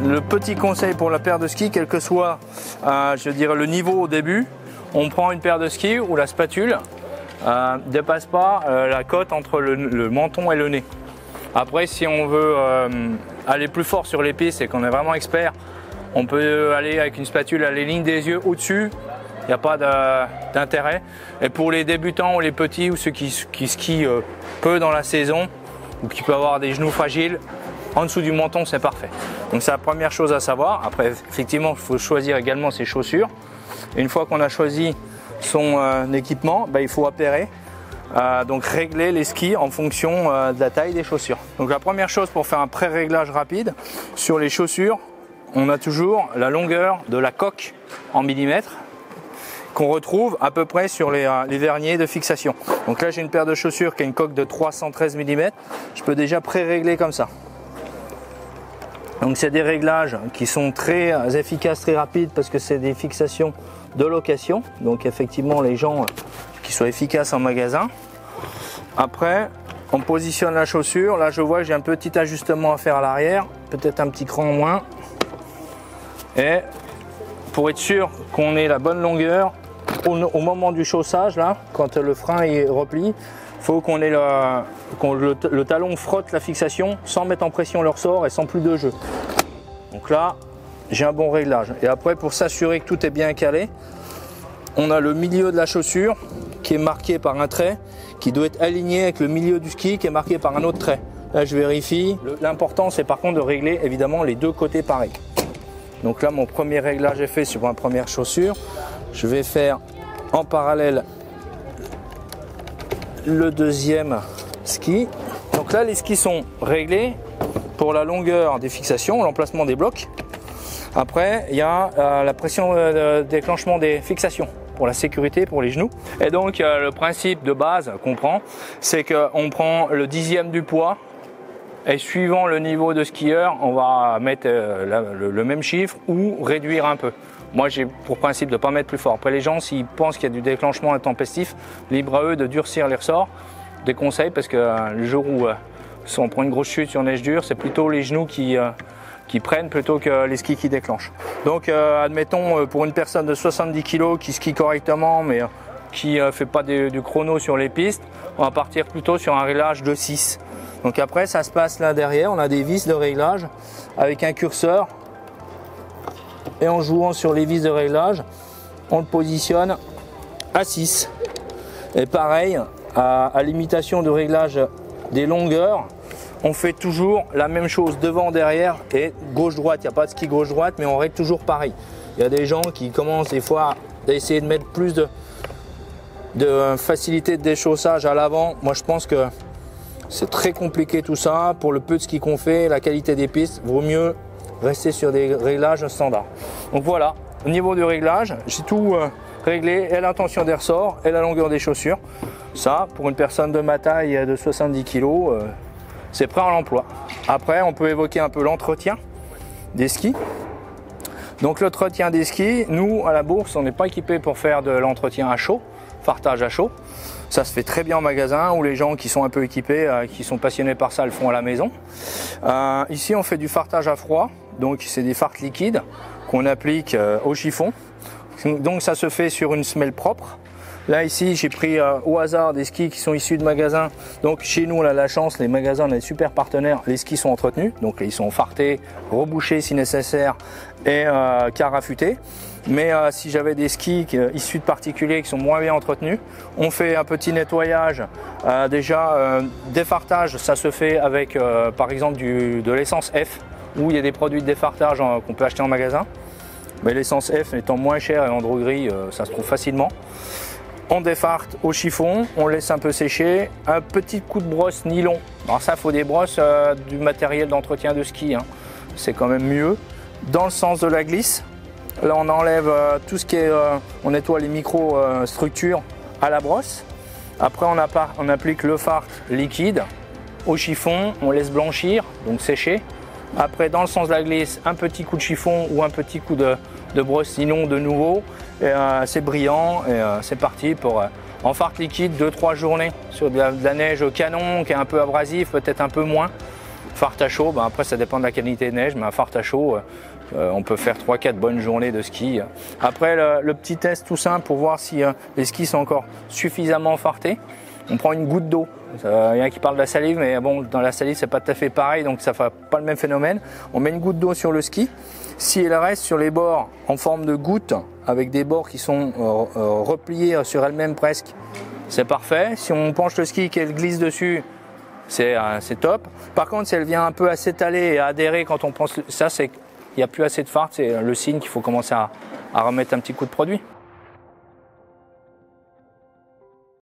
le petit conseil pour la paire de skis, quel que soit je dirais le niveau au début, on prend une paire de skis où la spatule dépasse pas la cote entre le menton et le nez. Après, si on veut aller plus fort sur les pistes et qu'on est vraiment expert, on peut aller avec une spatule à les lignes des yeux au-dessus. Il n'y a pas d'intérêt. Et pour les débutants ou les petits ou ceux qui skient peu dans la saison ou qui peuvent avoir des genoux fragiles, en dessous du menton, c'est parfait. Donc c'est la première chose à savoir. Après, effectivement, il faut choisir également ses chaussures. Et une fois qu'on a choisi son équipement, il faut appairer. Donc régler les skis en fonction de la taille des chaussures. Donc la première chose pour faire un pré-réglage rapide, sur les chaussures, on a toujours la longueur de la coque en millimètres qu'on retrouve à peu près sur les verniers de fixation. Donc là j'ai une paire de chaussures qui a une coque de 313 mm, je peux déjà pré-régler comme ça. Donc c'est des réglages qui sont très efficaces, très rapides parce que c'est des fixations de location. Donc effectivement les gens qui soient efficaces en magasin. Après on positionne la chaussure, là je vois que j'ai un petit ajustement à faire à l'arrière, peut-être un petit cran en moins. Et pour être sûr qu'on ait la bonne longueur, au moment du chaussage, là, quand le frein est repli, il faut qu'on ait le talon frotte la fixation sans mettre en pression le ressort et sans plus de jeu. Donc là, j'ai un bon réglage. Et après, pour s'assurer que tout est bien calé, on a le milieu de la chaussure qui est marqué par un trait qui doit être aligné avec le milieu du ski qui est marqué par un autre trait. Là, je vérifie. L'important, c'est par contre de régler évidemment les deux côtés pareils. Donc là, mon premier réglage est fait sur ma première chaussure. Je vais faire en parallèle le deuxième ski. Donc là, les skis sont réglés pour la longueur des fixations, l'emplacement des blocs. Après, il y a la pression de déclenchement des fixations pour la sécurité, pour les genoux. Et donc, le principe de base qu'on prend, c'est qu'on prend le dixième du poids. Et suivant le niveau de skieur, on va mettre le même chiffre ou réduire un peu. Moi, j'ai pour principe de ne pas mettre plus fort. Après, les gens, s'ils pensent qu'il y a du déclenchement intempestif, libre à eux de durcir les ressorts. Des conseils, parce que le jour où on prend une grosse chute sur neige dure, c'est plutôt les genoux qui prennent plutôt que les skis qui déclenchent. Donc, admettons, pour une personne de 70 kg qui skie correctement, mais qui ne fait pas du chrono sur les pistes, on va partir plutôt sur un réglage de 6. Donc après, ça se passe là derrière, on a des vis de réglage avec un curseur. Et en jouant sur les vis de réglage, on le positionne à 6. Et pareil, à l'imitation de réglage des longueurs, on fait toujours la même chose devant, derrière et gauche-droite. Il n'y a pas de ski gauche-droite, mais on règle toujours pareil. Il y a des gens qui commencent des fois à essayer de mettre plus de facilité de déchaussage à l'avant. Moi, je pense que c'est très compliqué tout ça. Pour le peu de ski qu'on fait, la qualité des pistes, vaut mieux rester sur des réglages standards. Donc voilà, au niveau du réglage, j'ai tout réglé, et l'intention des ressorts et la longueur des chaussures. Ça, pour une personne de ma taille de 70 kg, c'est prêt à l'emploi. Après, on peut évoquer un peu l'entretien des skis. Donc l'entretien des skis, nous à la bourse, on n'est pas équipé pour faire de l'entretien à chaud, fartage à chaud. Ça se fait très bien en magasin, où les gens qui sont un peu équipés, qui sont passionnés par ça, le font à la maison. Ici, on fait du fartage à froid, donc c'est des fards liquides qu'on applique au chiffon. Donc ça se fait sur une semelle propre. Là ici, j'ai pris au hasard des skis qui sont issus de magasins. Donc chez nous, on a la chance, les magasins, on a des super partenaires. Les skis sont entretenus, donc ils sont fartés, rebouchés si nécessaire et carafutés. Mais si j'avais des skis issus de particuliers qui sont moins bien entretenus, on fait un petit nettoyage. Déjà, défartage, ça se fait avec par exemple de l'essence F, où il y a des produits de défartage qu'on peut acheter en magasin. Mais l'essence F étant moins chère et en droguerie, ça se trouve facilement. On défarte au chiffon, on laisse un peu sécher, un petit coup de brosse nylon. Alors ça, il faut des brosses du matériel d'entretien de ski, hein. C'est quand même mieux. Dans le sens de la glisse, là on enlève tout ce qui est, on nettoie les micro-structures à la brosse. Après on applique le fard liquide au chiffon, on laisse blanchir, donc sécher. Après dans le sens de la glisse, un petit coup de chiffon ou un petit coup de brosse nylon de nouveau. C'est brillant et c'est parti pour en fard liquide 2-3 journées sur de la neige canon qui est un peu abrasive, peut-être un peu moins. Fart à chaud, ben après ça dépend de la qualité de neige, mais un fart à chaud, on peut faire 3-4 bonnes journées de ski. Après le petit test tout simple pour voir si les skis sont encore suffisamment fartés, on prend une goutte d'eau. Il y en a qui parlent de la salive, mais bon, dans la salive c'est pas tout à fait pareil, donc ça fait pas le même phénomène. On met une goutte d'eau sur le ski. Si elle reste sur les bords en forme de goutte, avec des bords qui sont repliés sur elles-mêmes presque, c'est parfait. Si on penche le ski et qu'elle glisse dessus, c'est top. Par contre, si elle vient un peu à s'étaler et à adhérer quand on pense ça, c'est qu'il n'y a plus assez de fart, c'est le signe qu'il faut commencer à remettre un petit coup de produit.